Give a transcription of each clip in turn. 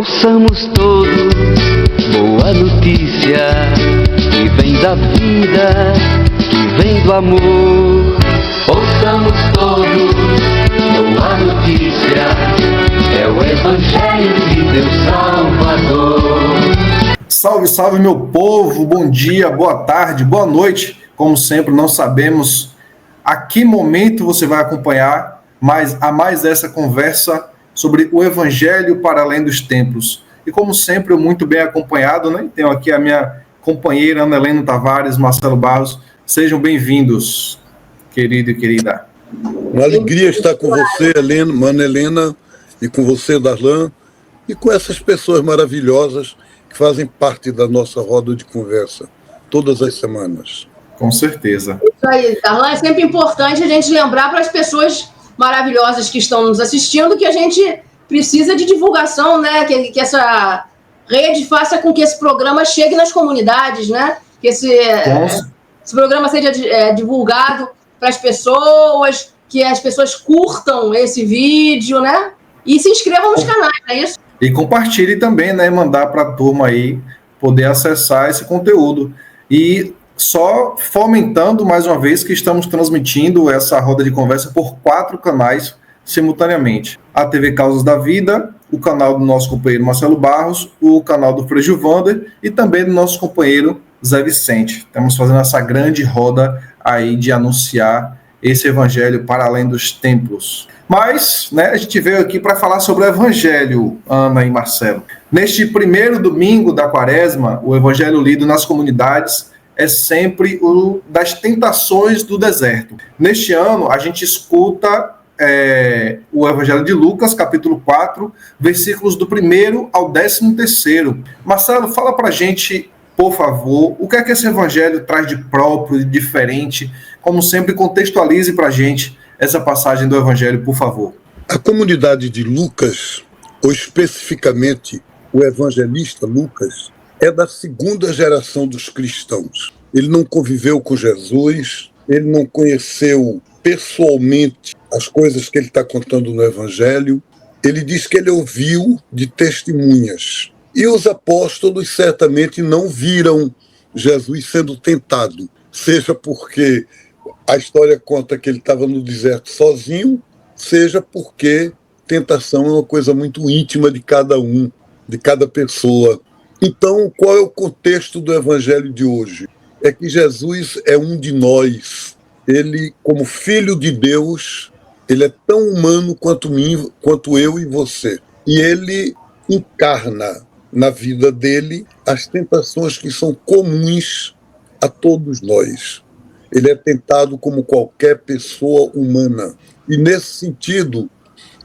Ouçamos todos boa notícia que vem da vida, que vem do amor. Ouçamos todos boa notícia, é o Evangelho de Deus Salvador. Salve, salve meu povo, bom dia, boa tarde, boa noite. Como sempre, não sabemos a que momento você vai acompanhar mais essa conversa sobre o Evangelho para além dos templos. E como sempre, eu muito bem acompanhado, né? Tenho aqui a minha companheira Ana Helena Tavares, Marcelo Barros. Sejam bem-vindos, querido e querida. Uma alegria estar com você, Helena, Ana Helena, e com você, Darlan, e com essas pessoas maravilhosas que fazem parte da nossa roda de conversa todas as semanas. Com certeza. Isso aí, Darlan, é sempre importante a gente lembrar para as pessoas maravilhosas que estão nos assistindo que a gente precisa de divulgação, né? Que essa rede faça com que esse programa chegue nas comunidades, né? Que esse programa seja divulgado para as pessoas, que as pessoas curtam esse vídeo, né? E se inscrevam nos canais, não é isso? E compartilhe também, né? Mandar para a turma aí poder acessar esse conteúdo. E só fomentando mais uma vez que estamos transmitindo essa roda de conversa por 4 canais simultaneamente. A TV Causas da Vida, o canal do nosso companheiro Marcelo Barros, o canal do Frei Gilvander e também do nosso companheiro Zé Vicente. Estamos fazendo essa grande roda aí de anunciar esse evangelho para além dos templos. Mas, né, a gente veio aqui para falar sobre o evangelho, Ana e Marcelo. Neste primeiro domingo da quaresma, o evangelho lido nas comunidades é sempre o das tentações do deserto. Neste ano, a gente escuta o Evangelho de Lucas, capítulo 4, versículos do 1º ao 13º. Marcelo, fala pra gente, por favor, o que é que esse Evangelho traz de próprio e diferente? Como sempre, contextualize pra gente essa passagem do Evangelho, por favor. A comunidade de Lucas, ou especificamente o evangelista Lucas, é da 2ª geração dos cristãos. Ele não conviveu com Jesus, ele não conheceu pessoalmente as coisas que ele está contando no Evangelho. Ele diz que ele ouviu de testemunhas. E os apóstolos certamente não viram Jesus sendo tentado, seja porque a história conta que ele estava no deserto sozinho, seja porque tentação é uma coisa muito íntima de cada um, de cada pessoa. Então, qual é o contexto do Evangelho de hoje? É que Jesus é um de nós. Ele, como Filho de Deus, ele é tão humano quanto eu e você. E ele encarna na vida dele as tentações que são comuns a todos nós. Ele é tentado como qualquer pessoa humana. E nesse sentido,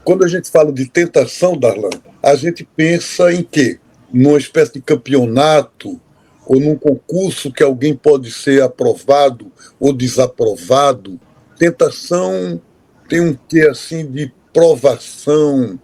quando a gente fala de tentação, Darlan, a gente pensa em quê? Numa espécie de campeonato ou num concurso que alguém pode ser aprovado ou desaprovado. Tentação tem um quê assim de provação,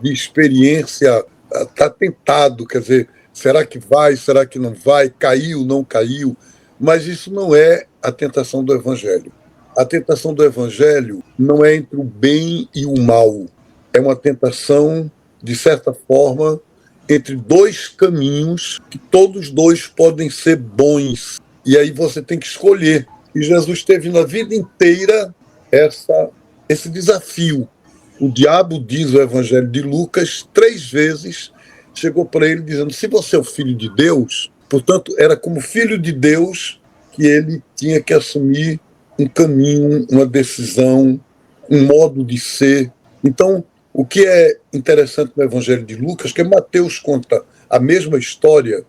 de experiência, está tentado, quer dizer, será que vai, será que não vai, caiu, não caiu, mas isso não é a tentação do Evangelho. A tentação do Evangelho não é entre o bem e o mal, é uma tentação, de certa forma, entre 2 caminhos, que todos 2 podem ser bons. E aí você tem que escolher. E Jesus teve na vida inteira esse desafio. O diabo, diz o Evangelho de Lucas, 3 vezes chegou para ele dizendo: se você é o Filho de Deus, portanto, era como Filho de Deus que ele tinha que assumir um caminho, uma decisão, um modo de ser. Então, o que é interessante no Evangelho de Lucas é que Mateus conta a mesma história,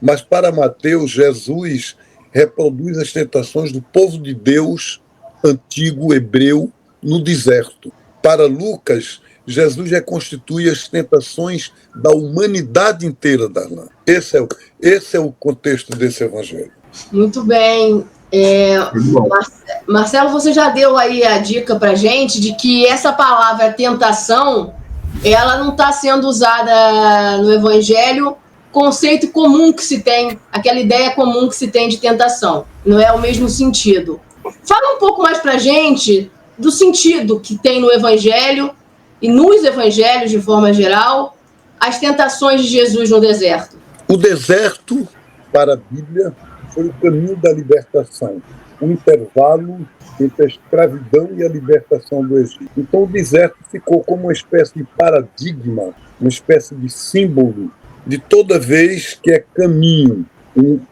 mas para Mateus, Jesus reproduz as tentações do povo de Deus antigo, hebreu, no deserto. Para Lucas, Jesus reconstitui as tentações da humanidade inteira, Darlan. Esse é o contexto desse Evangelho. Muito bem. Marcelo, você já deu aí a dica para gente de que essa palavra tentação, ela não está sendo usada no Evangelho, conceito comum que se tem, aquela ideia comum que se tem de tentação, não é o mesmo sentido. Fala um pouco mais para gente do sentido que tem no Evangelho e nos Evangelhos de forma geral as tentações de Jesus no deserto? O deserto, para a Bíblia, foi o caminho da libertação, um intervalo entre a escravidão e a libertação do Egito. Então o deserto ficou como uma espécie de paradigma, uma espécie de símbolo de toda vez que é caminho.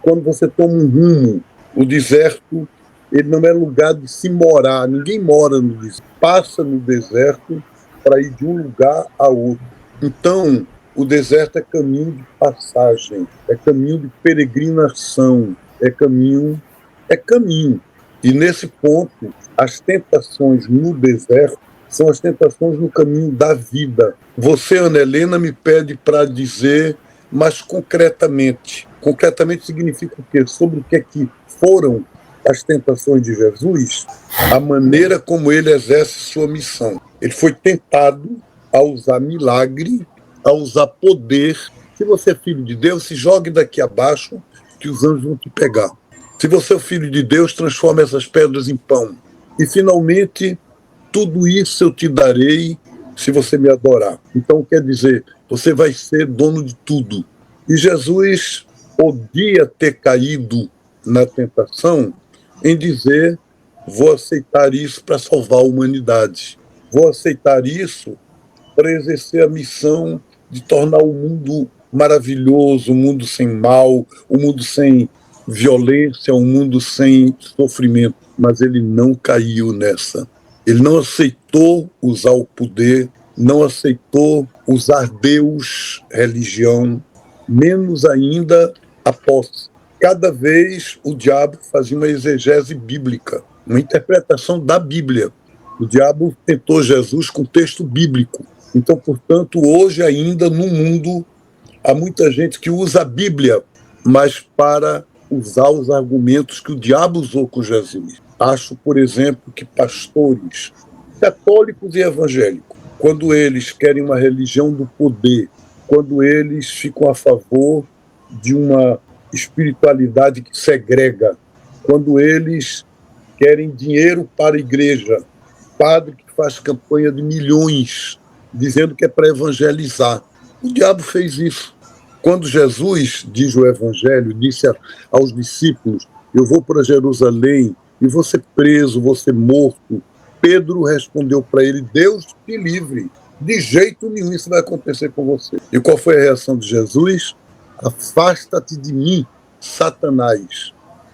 Quando você toma um rumo, o deserto, ele não é lugar de se morar, ninguém mora no deserto, passa no deserto para ir de um lugar a outro. Então, o deserto é caminho de passagem, é caminho de peregrinação, é caminho. E nesse ponto, as tentações no deserto são as tentações no caminho da vida. Você, Ana Helena, me pede para dizer mais concretamente. Concretamente significa o quê? Sobre o que é que foram as tentações de Jesus, a maneira como ele exerce sua missão. Ele foi tentado a usar milagre, a usar poder. Se você é filho de Deus, se jogue daqui abaixo que os anjos vão te pegar. Se você é o filho de Deus, transforma essas pedras em pão. E, finalmente, tudo isso eu te darei se você me adorar. Então, quer dizer, você vai ser dono de tudo. E Jesus podia ter caído na tentação em dizer: vou aceitar isso para salvar a humanidade. Vou aceitar isso para exercer a missão de tornar o mundo maravilhoso, o mundo sem mal, o mundo sem violência, um mundo sem sofrimento. Mas ele não caiu nessa. Ele não aceitou usar o poder, não aceitou usar Deus, religião, menos ainda a posse. Cada vez o diabo fazia uma exegese bíblica, uma interpretação da Bíblia. O diabo tentou Jesus com texto bíblico. Então, portanto, hoje ainda no mundo há muita gente que usa a Bíblia, mas para usar os argumentos que o diabo usou com Jesus. Acho, por exemplo, que pastores católicos e evangélicos, quando eles querem uma religião do poder, quando eles ficam a favor de uma espiritualidade que segrega, quando eles querem dinheiro para a igreja, padre que faz campanha de milhões, dizendo que é para evangelizar. O diabo fez isso. Quando Jesus, diz o Evangelho, disse aos discípulos: eu vou para Jerusalém e vou ser preso, vou ser morto, Pedro respondeu para ele: Deus te livre, de jeito nenhum isso vai acontecer com você. E qual foi a reação de Jesus? Afasta-te de mim, Satanás,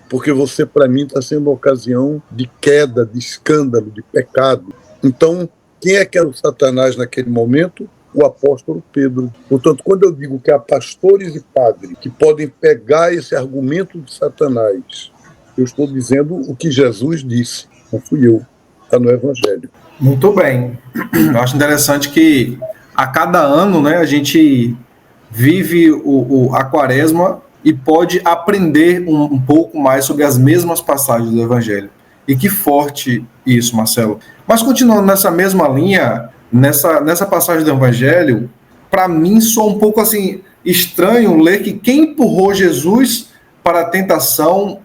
porque você para mim está sendo uma ocasião de queda, de escândalo, de pecado. Então, quem é que era o Satanás naquele momento? O apóstolo Pedro. Portanto, quando eu digo que há pastores e padres que podem pegar esse argumento de Satanás, eu estou dizendo o que Jesus disse, não fui eu, está no Evangelho. Muito bem. Eu acho interessante que a cada ano, né, a gente vive a Quaresma e pode aprender um pouco mais sobre as mesmas passagens do Evangelho. E que forte isso, Marcelo. Mas continuando nessa mesma linha, nessa passagem do Evangelho, para mim soa um pouco assim estranho ler que quem empurrou Jesus para a tentação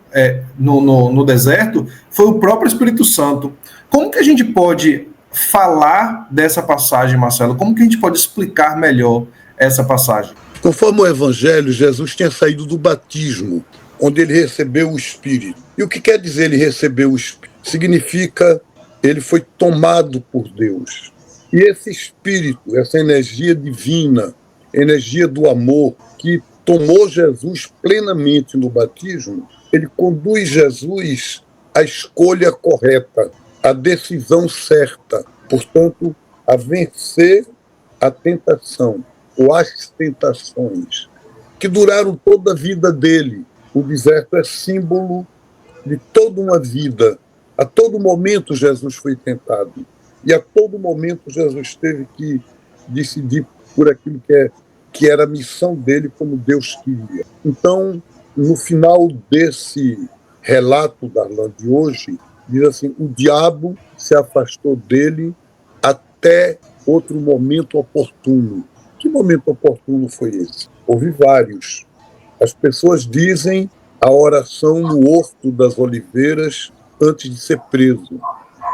no deserto foi o próprio Espírito Santo. Como que a gente pode falar dessa passagem, Marcelo? Como que a gente pode explicar melhor essa passagem? Conforme o Evangelho, Jesus tinha saído do batismo, onde ele recebeu o Espírito. E o que quer dizer ele recebeu o Espírito? Significa ele foi tomado por Deus. E esse Espírito, essa energia divina, energia do amor, que tomou Jesus plenamente no batismo, ele conduz Jesus à escolha correta, à decisão certa, portanto, a vencer a tentação, ou as tentações, que duraram toda a vida dele. O deserto é símbolo de toda uma vida. A todo momento Jesus foi tentado. E a todo momento Jesus teve que decidir por aquilo que era a missão dele, como Deus queria. Então, no final desse relato, Darlan, de hoje, diz assim: o diabo se afastou dele até outro momento oportuno. Que momento oportuno foi esse? Houve vários. As pessoas dizem a oração no Horto das Oliveiras antes de ser preso.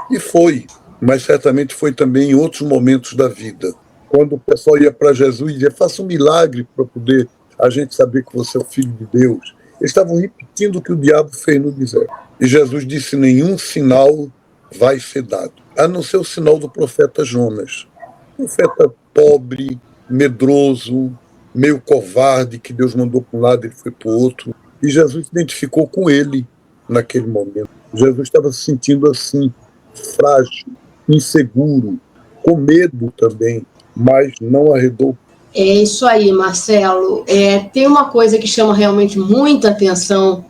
E foi, mas certamente foi também em outros momentos da vida. Quando o pessoal ia para Jesus e dizia, faça um milagre para poder a gente saber que você é o Filho de Deus. Eles estavam repetindo o que o diabo fez no deserto. E Jesus disse, nenhum sinal vai ser dado, a não ser o sinal do profeta Jonas. Profeta pobre, medroso, meio covarde, que Deus mandou para um lado e ele foi para o outro. E Jesus se identificou com ele naquele momento. Jesus estava se sentindo assim, frágil, inseguro, com medo também, mas não arredou. É isso aí, Marcelo. Tem uma coisa que chama realmente muita atenção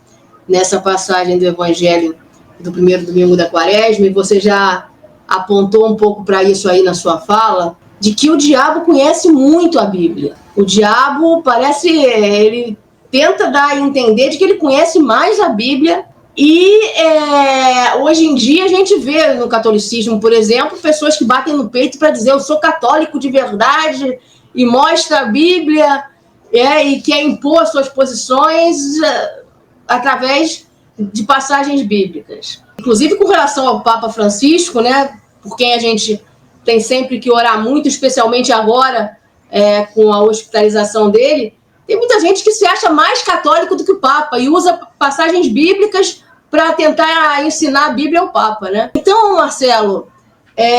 nessa passagem do Evangelho do primeiro domingo da Quaresma, e você já apontou um pouco para isso aí na sua fala, de que o diabo conhece muito a Bíblia. O diabo ele tenta dar a entender de que ele conhece mais a Bíblia. E hoje em dia a gente vê no catolicismo, por exemplo, pessoas que batem no peito para dizer eu sou católico de verdade e mostra a Bíblia e quer impor suas posições através de passagens bíblicas. Inclusive com relação ao Papa Francisco, né, por quem a gente tem sempre que orar muito, especialmente agora com a hospitalização dele, tem muita gente que se acha mais católico do que o Papa e usa passagens bíblicas para tentar ensinar a Bíblia ao Papa, né? Então, Marcelo,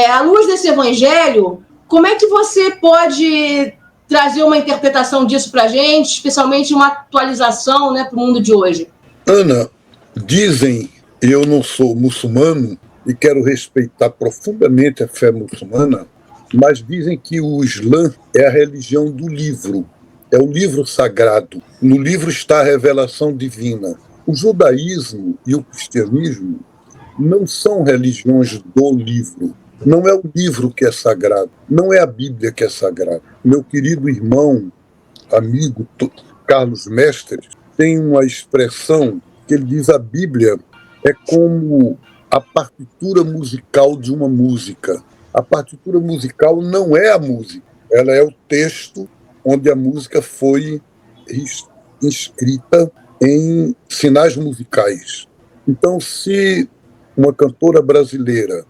à luz desse evangelho, como é que você pode trazer uma interpretação disso para a gente, especialmente uma atualização, né, para o mundo de hoje? Ana, dizem, eu não sou muçulmano e quero respeitar profundamente a fé muçulmana, mas dizem que o Islã é a religião do livro. É o livro sagrado. No livro está a revelação divina. O judaísmo e o cristianismo não são religiões do livro. Não é o livro que é sagrado. Não é a Bíblia que é sagrada. Meu querido irmão, amigo Carlos Mestres, tem uma expressão que ele diz: a Bíblia é como a partitura musical de uma música. A partitura musical não é a música. Ela é o texto onde a música foi inscrita em sinais musicais. Então, se uma cantora brasileira,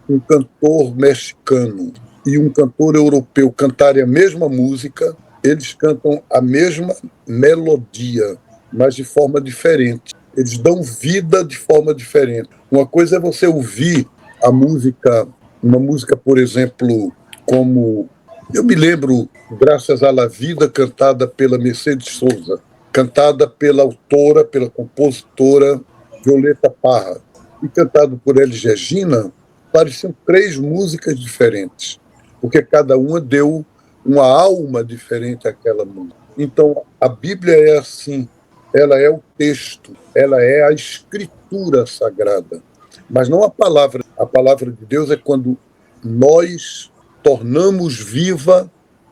um cantor mexicano e um cantor europeu cantarem a mesma música, eles cantam a mesma melodia, mas de forma diferente. Eles dão vida de forma diferente. Uma coisa é você ouvir a música, uma música, por exemplo, como... Eu me lembro, Graças à La Vida, cantada pela Mercedes Souza, cantada pela autora, pela compositora Violeta Parra, e cantado por Elis Regina, pareciam 3 músicas diferentes, porque cada uma deu uma alma diferente àquela música. Então, a Bíblia é assim, ela é o texto, ela é a escritura sagrada, mas não a palavra. A palavra de Deus é quando nós tornamos viva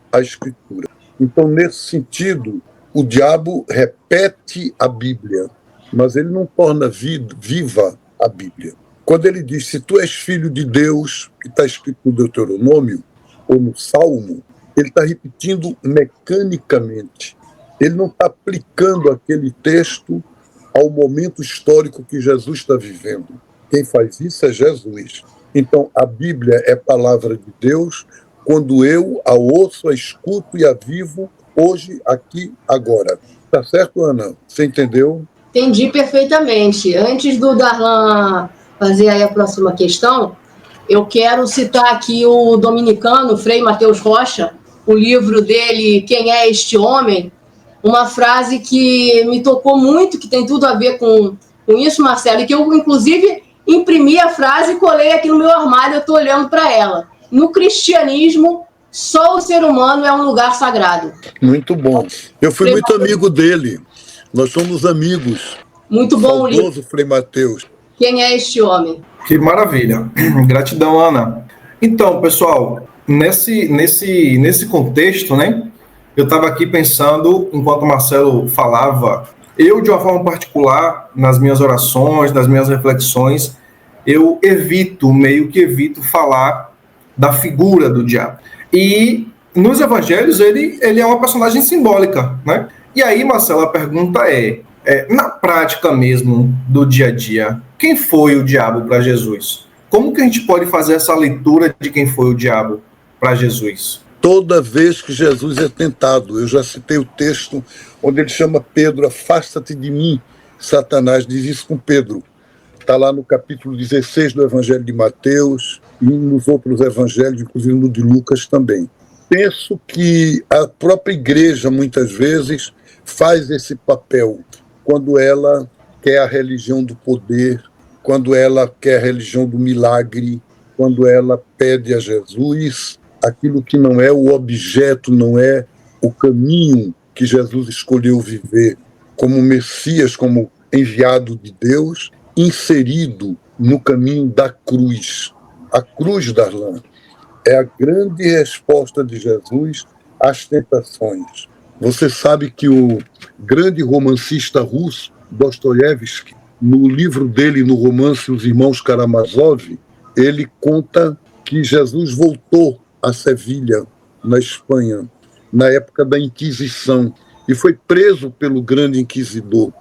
a Escritura. Então, nesse sentido, o diabo repete a Bíblia, mas ele não torna viva a Bíblia. Quando ele diz, se tu és filho de Deus, que está escrito no Deuteronômio ou no Salmo, ele está repetindo mecanicamente. Ele não está aplicando aquele texto ao momento histórico que Jesus está vivendo. Quem faz isso é Jesus. Então, a Bíblia é palavra de Deus quando eu a ouço, a escuto e a vivo hoje, aqui, agora. Tá certo, Ana? Você entendeu? Entendi perfeitamente. Antes do Darlan fazer aí a próxima questão, eu quero citar aqui o dominicano Frei Mateus Rocha, o livro dele, Quem é este Homem? Uma frase que me tocou muito, que tem tudo a ver com isso, Marcelo, e que eu, inclusive, imprimi a frase e colei aqui no meu armário, eu estou olhando para ela. No cristianismo, só o ser humano é um lugar sagrado. Muito bom. Eu fui muito amigo dele. Nós somos amigos. Muito bom o livro. Saudoso Frei Mateus. Quem é este homem? Que maravilha. Gratidão, Ana. Então, pessoal, nesse contexto, né, eu estava aqui pensando, enquanto o Marcelo falava, eu, de uma forma particular, nas minhas orações, nas minhas reflexões, eu meio que evito falar da figura do diabo. E nos evangelhos ele é uma personagem simbólica, né? E aí, Marcelo, a pergunta na prática mesmo do dia a dia, quem foi o diabo para Jesus? Como que a gente pode fazer essa leitura de quem foi o diabo para Jesus? toda vez que Jesus é tentado. Eu já citei o texto onde ele chama Pedro, afasta-te de mim, Satanás, diz isso com Pedro. Está lá no capítulo 16 do Evangelho de Mateus e nos outros evangelhos, inclusive no de Lucas também. Penso que a própria igreja, muitas vezes, faz esse papel quando ela quer a religião do poder, quando ela quer a religião do milagre, quando ela pede a Jesus aquilo que não é o objeto, não é o caminho que Jesus escolheu viver como Messias, como enviado de Deus, inserido no caminho da cruz. A cruz, Darlan, é a grande resposta de Jesus às tentações. Você sabe que o grande romancista russo, Dostoiévski, no livro dele, no romance Os Irmãos Karamazov, ele conta que Jesus voltou a Sevilha, na Espanha, na época da Inquisição, e foi preso pelo grande inquisidor.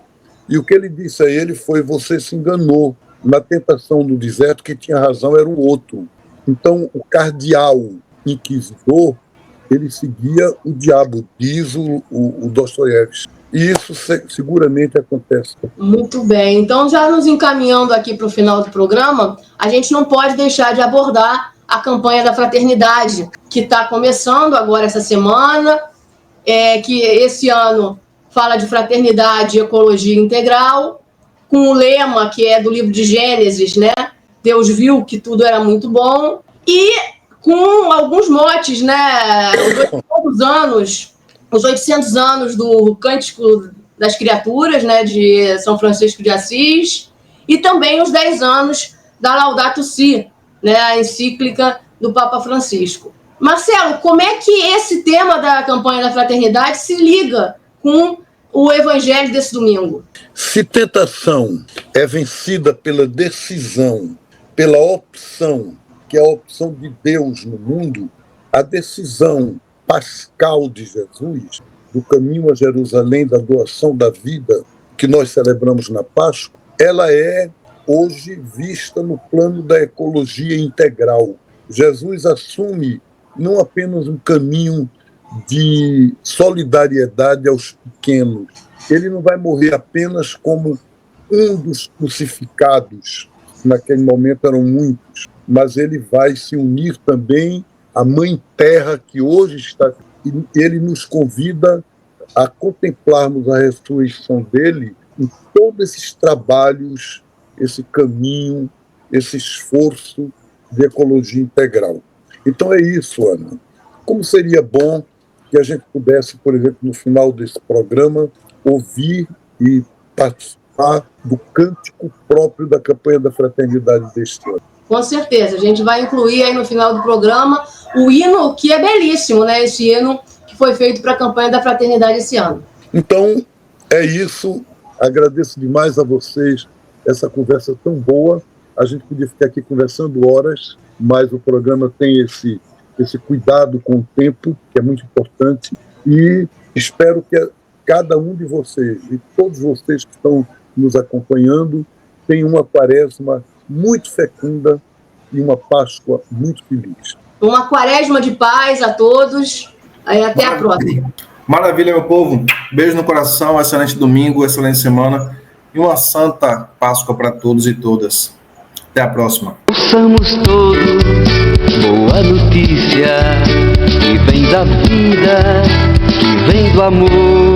E o que ele disse a ele foi: você se enganou na tentação do deserto, que tinha razão era o outro. Então, o cardeal inquisidor, ele seguia o diabo, diz o Dostoiévski. E isso seguramente acontece. Muito bem. Então, já nos encaminhando aqui para o final do programa, a gente não pode deixar de abordar a campanha da fraternidade, que está começando agora essa semana, que esse ano fala de fraternidade e ecologia integral, com o lema que é do livro de Gênesis, né? Deus viu que tudo era muito bom, e com alguns motes, né? Os 800 anos do Cântico das Criaturas, né? De São Francisco de Assis, e também os 10 anos da Laudato Si, né? A encíclica do Papa Francisco. Marcelo, como é que esse tema da campanha da fraternidade se liga com o evangelho desse domingo? Se tentação é vencida pela decisão, pela opção, que é a opção de Deus no mundo, a decisão pascal de Jesus, do caminho a Jerusalém, da doação da vida, que nós celebramos na Páscoa, ela é hoje vista no plano da ecologia integral. Jesus assume não apenas um caminho de solidariedade aos pequenos. Ele não vai morrer apenas como um dos crucificados, naquele momento eram muitos, mas ele vai se unir também à Mãe Terra, que hoje está... E ele nos convida a contemplarmos a ressurreição dele em todos esses trabalhos, esse caminho, esse esforço de ecologia integral. Então é isso, Ana. Como seria bom que a gente pudesse, por exemplo, no final desse programa, ouvir e participar do cântico próprio da campanha da fraternidade deste ano. Com certeza, a gente vai incluir aí no final do programa o hino, que é belíssimo, né? Esse hino que foi feito para a campanha da fraternidade esse ano. Então, é isso. Agradeço demais a vocês essa conversa tão boa. A gente podia ficar aqui conversando horas, mas o programa tem esse cuidado com o tempo, que é muito importante, e espero que cada um de vocês e todos vocês que estão nos acompanhando tenham uma quaresma muito fecunda e uma Páscoa muito feliz. Uma quaresma de paz a todos. Até a próxima. Maravilha, meu povo. Beijo no coração, excelente domingo, excelente semana e uma santa Páscoa para todos e todas. Até a próxima. Ouçamos todos boa notícia que vem da vida, que vem do amor.